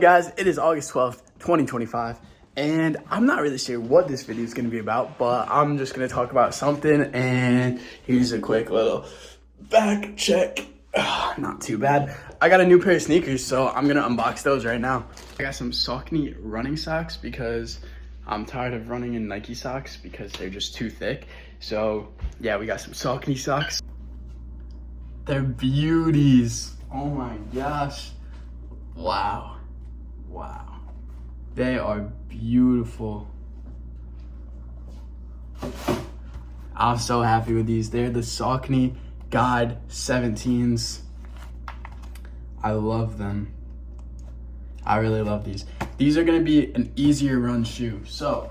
Guys, it is August 12th, 2025, and I'm not really sure what this video is going to be about, but I'm just going to talk about something, and here's a quick little back check. Not too bad. I got a new pair of sneakers, so I'm going to unbox those right now. I got some Saucony running socks because I'm tired of running in Nike socks because they're just too thick. So yeah, we got some Saucony socks. They're beauties. Oh my gosh. Wow. Wow, they are beautiful. I'm so happy with these. They're the Saucony Guide 17s. I love them. I really love these. These are gonna be an easier run shoe. So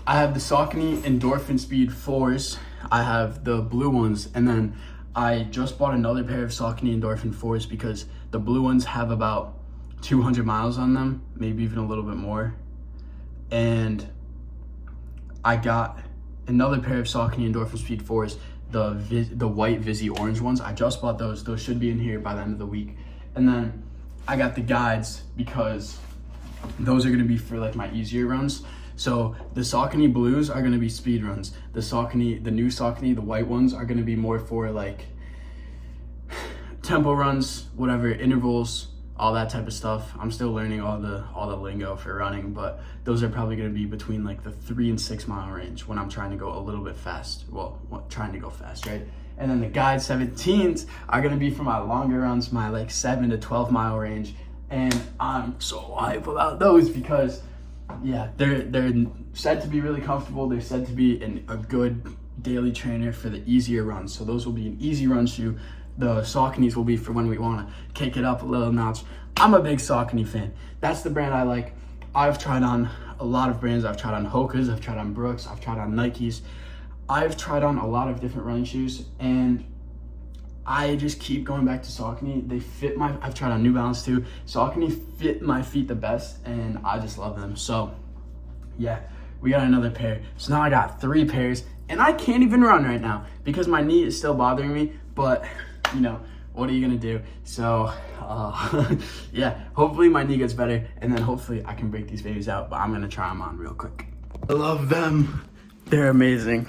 I have the Saucony Endorphin Speed 4s. I have the blue ones, and then I just bought another pair of Saucony Endorphin 4s because the blue ones have about 200 miles on them, maybe even a little bit more. And I got another pair of Saucony Endorphin Speed 4s, the white Vizzy orange ones. I just bought those. Those should be in here by the end of the week. And then I got the guides because those are gonna be for like my easier runs. So the Saucony blues are gonna be speed runs. The new Saucony, the white ones are gonna be more for like tempo runs, whatever, intervals, all that type of stuff. I'm still learning all the lingo for running, but those are probably going to be between like the 3 and 6 mile range when I'm trying to go a little bit fast. Well, trying to go fast, right? And then the Guide 17s are going to be for my longer runs, my like 7 to 12 mile range. And I'm so hype about those because yeah, they're said to be really comfortable. They're said to be a good daily trainer for the easier runs. So those will be an easy run shoe. The Sauconys will be for when we want to kick it up a little notch. I'm a big Saucony fan. That's the brand I like. I've tried on a lot of brands. I've tried on Hoka's, I've tried on Brooks, I've tried on Nikes. I've tried on a lot of different running shoes, and I just keep going back to Saucony. They fit I've tried on New Balance too. Saucony fit my feet the best, and I just love them. So yeah, we got another pair. So now I got 3 pairs, and I can't even run right now because my knee is still bothering me, but you know, what are you gonna do? So yeah, hopefully my knee gets better, and then hopefully I can break these babies out, but I'm gonna try them on real quick. I love them. They're amazing.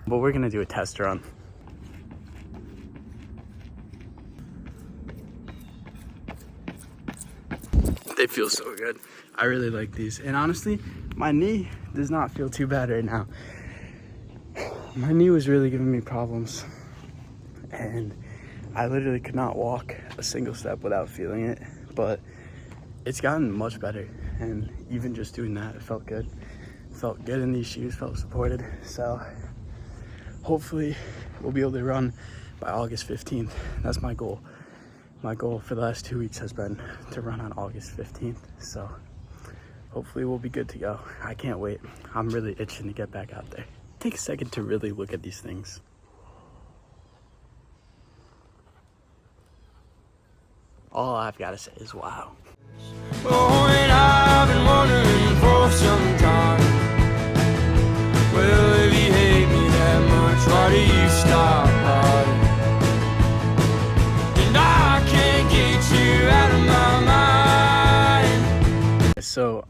But we're gonna do a test run. They feel so good. I really like these. And honestly, my knee does not feel too bad right now. My knee was really giving me problems, and I literally could not walk a single step without feeling it, but it's gotten much better. And even just doing that, it felt good. Felt good in these shoes, felt supported. So hopefully we'll be able to run by August 15th. That's my goal. My goal for the last 2 weeks has been to run on August 15th. So hopefully we'll be good to go. I can't wait. I'm really itching to get back out there. Take a second to really look at these things. All I've got to say is wow. Oh, and I've been wondering for some time. Well, if you hate me that much, why do you stop by? And I can't get you out of my mind. So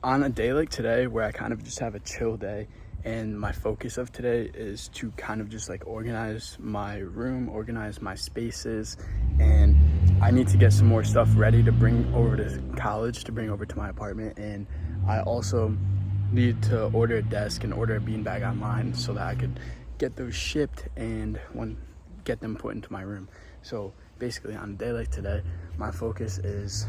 on a day like today where I kind of just have a chill day, and my focus of today is to kind of just like organize my room, organize my spaces, and I need to get some more stuff ready to bring over to college, to bring over to my apartment. And I also need to order a desk and order a beanbag online so that I could get those shipped and get them put into my room. So basically on a day like today, my focus is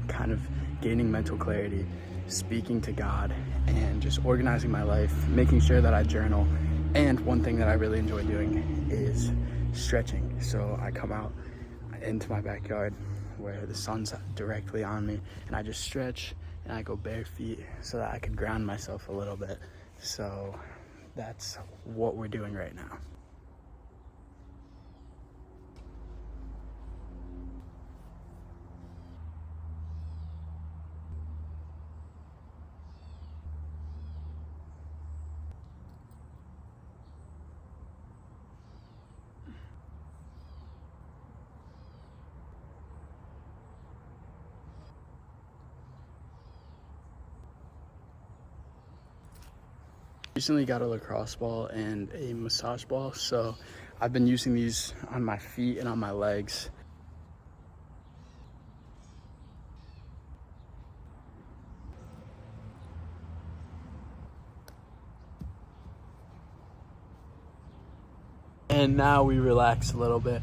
kind of gaining mental clarity, speaking to God, and just organizing my life, making sure that I journal. And one thing that I really enjoy doing is stretching. So I come out into my backyard where the sun's directly on me, and I just stretch, and I go bare feet so that I could ground myself a little bit. So that's what we're doing right now. Recently got a lacrosse ball and a massage ball, so I've been using these on my feet and on my legs. And now we relax a little bit.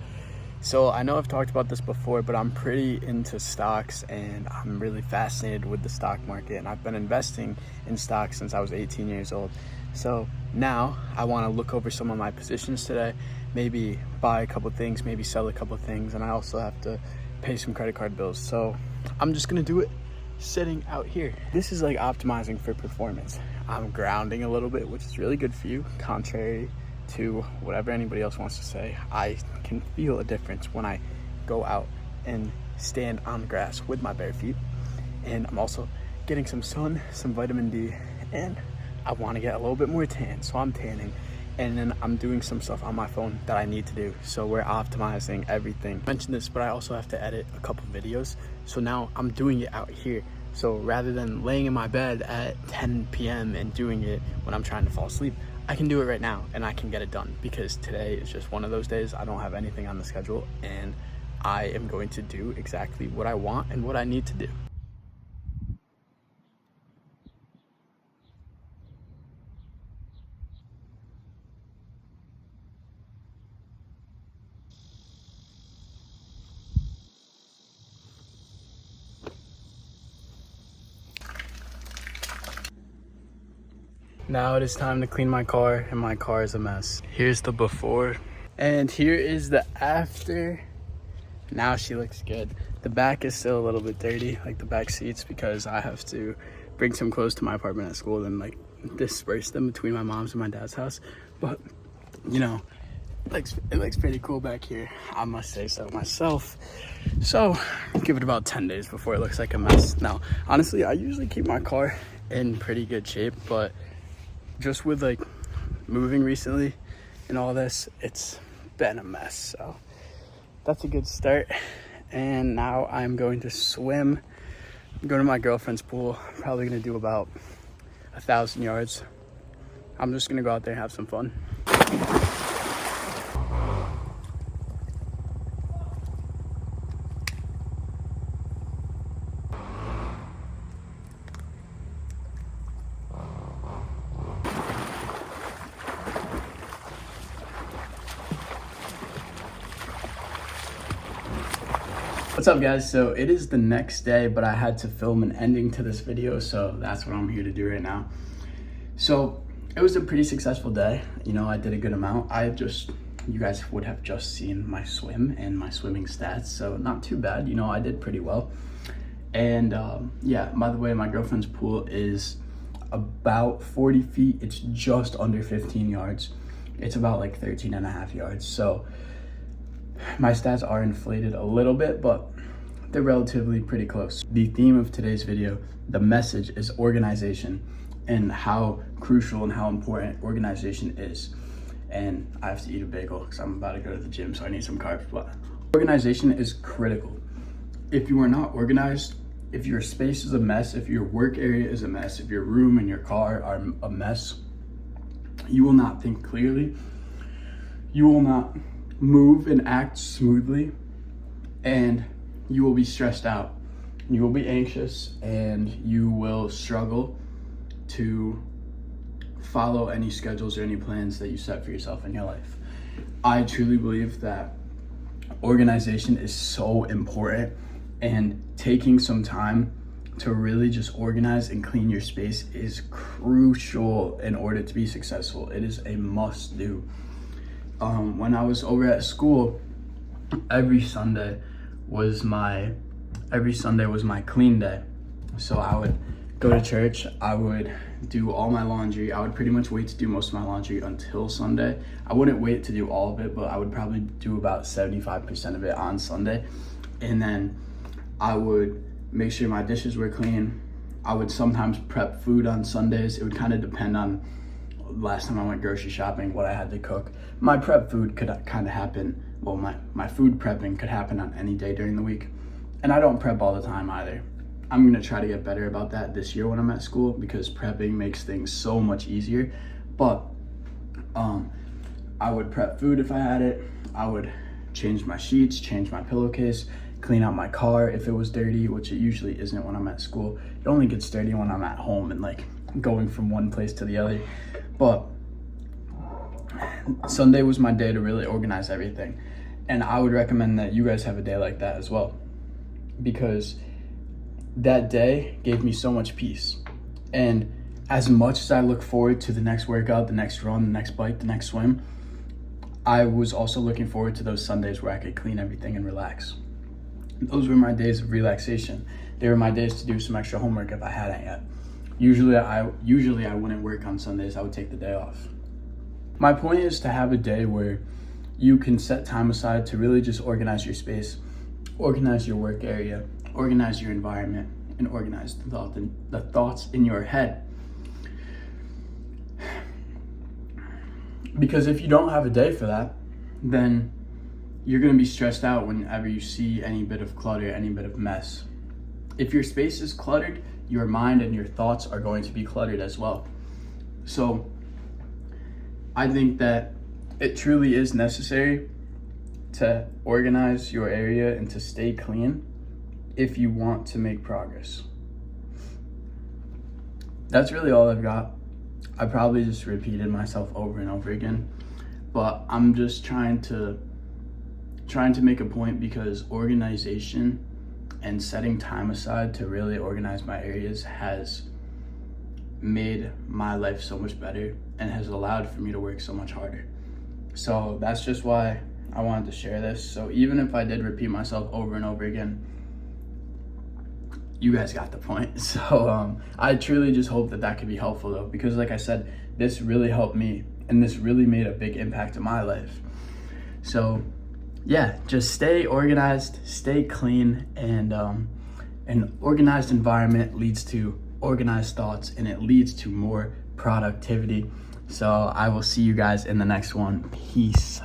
So I know I've talked about this before, but I'm pretty into stocks and I'm really fascinated with the stock market, and I've been investing in stocks since I was 18 years old. So now I want to look over some of my positions today, maybe buy a couple things, maybe sell a couple things, and I also have to pay some credit card bills. So I'm just gonna do it sitting out here. This is like optimizing for performance. I'm grounding a little bit, which is really good for you, contrary to whatever anybody else wants to say. I can feel a difference when I go out and stand on the grass with my bare feet. And I'm also getting some sun, some vitamin D, and I want to get a little bit more tan, so I'm tanning. And then I'm doing some stuff on my phone that I need to do. So we're optimizing everything. I mentioned this, but I also have to edit a couple videos. So now I'm doing it out here. So rather than laying in my bed at 10 p.m. and doing it when I'm trying to fall asleep, I can do it right now and I can get it done, because today is just one of those days. I don't have anything on the schedule and I am going to do exactly what I want and what I need to do. Now it is time to clean my car, and my car is a mess. Here's the before, and here is the after. Now she looks good. The back is still a little bit dirty, like the back seats, because I have to bring some clothes to my apartment at school and like disperse them between my mom's and my dad's house. But you know, it looks pretty cool back here, I must say so myself. So give it about 10 days before it looks like a mess. Now, honestly, I usually keep my car in pretty good shape, but just with like moving recently and all this, it's been a mess. So that's a good start. And now I'm going to swim. I'm going to my girlfriend's pool. I'm probably gonna do about 1,000 yards. I'm just gonna go out there and have some fun. What's up, guys? So it is the next day, but I had to film an ending to this video, so that's what I'm here to do right now. So it was a pretty successful day. You know, I did a good amount. You guys would have just seen my swim and my swimming stats, so not too bad. You know, I did pretty well. And yeah, by the way, my girlfriend's pool is about 40 feet. It's just under 15 yards. It's about like 13 and a half yards. So my stats are inflated a little bit, but they're relatively pretty close. The theme of today's video, the message, is organization and how crucial and how important organization is. And I have to eat a bagel because I'm about to go to the gym, so I need some carbs. But organization is critical. If you are not organized, if your space is a mess, if your work area is a mess, if your room and your car are a mess, you will not think clearly. You will not move and act smoothly, and you will be stressed out. You will be anxious, and you will struggle to follow any schedules or any plans that you set for yourself in your life. I truly believe that organization is so important, and taking some time to really just organize and clean your space is crucial in order to be successful. It is a must do. When I was over at school, every Sunday was my clean day. So I would go to church, I would do all my laundry. I would pretty much wait to do most of my laundry until Sunday. I wouldn't wait to do all of it, but I would probably do about 75% of it on Sunday. And then I would make sure my dishes were clean. I would sometimes prep food on Sundays. It would kind of depend on last time I went grocery shopping, what I had to cook. My prep food could kind of happen, well, my food prepping could happen on any day during the week. And I don't prep all the time either. I'm gonna try to get better about that this year when I'm at school, because prepping makes things so much easier. But I would prep food if I had it. I would change my sheets, change my pillowcase, clean out my car if it was dirty, which it usually isn't when I'm at school. It only gets dirty when I'm at home and like going from one place to the other. But Sunday was my day to really organize everything. And I would recommend that you guys have a day like that as well, because that day gave me so much peace. And as much as I look forward to the next workout, the next run, the next bike, the next swim, I was also looking forward to those Sundays where I could clean everything and relax. Those were my days of relaxation. They were my days to do some extra homework if I hadn't yet. Usually I wouldn't work on Sundays. I would take the day off. My point is to have a day where you can set time aside to really just organize your space, organize your work area, organize your environment, and organize the thoughts in your head. Because if you don't have a day for that, then you're going to be stressed out whenever you see any bit of clutter, any bit of mess. If your space is cluttered, your mind and your thoughts are going to be cluttered as well. So I think that it truly is necessary to organize your area and to stay clean if you want to make progress. That's really all I've got. I probably just repeated myself over and over again, but I'm just trying to make a point, because organization and setting time aside to really organize my areas has made my life so much better and has allowed for me to work so much harder. So that's just why I wanted to share this. So even if I did repeat myself over and over again, you guys got the point. So I truly just hope that could be helpful though, because like I said, this really helped me and this really made a big impact in my life. So yeah, just stay organized, stay clean, and an organized environment leads to organized thoughts, and it leads to more productivity. So I will see you guys in the next one. Peace.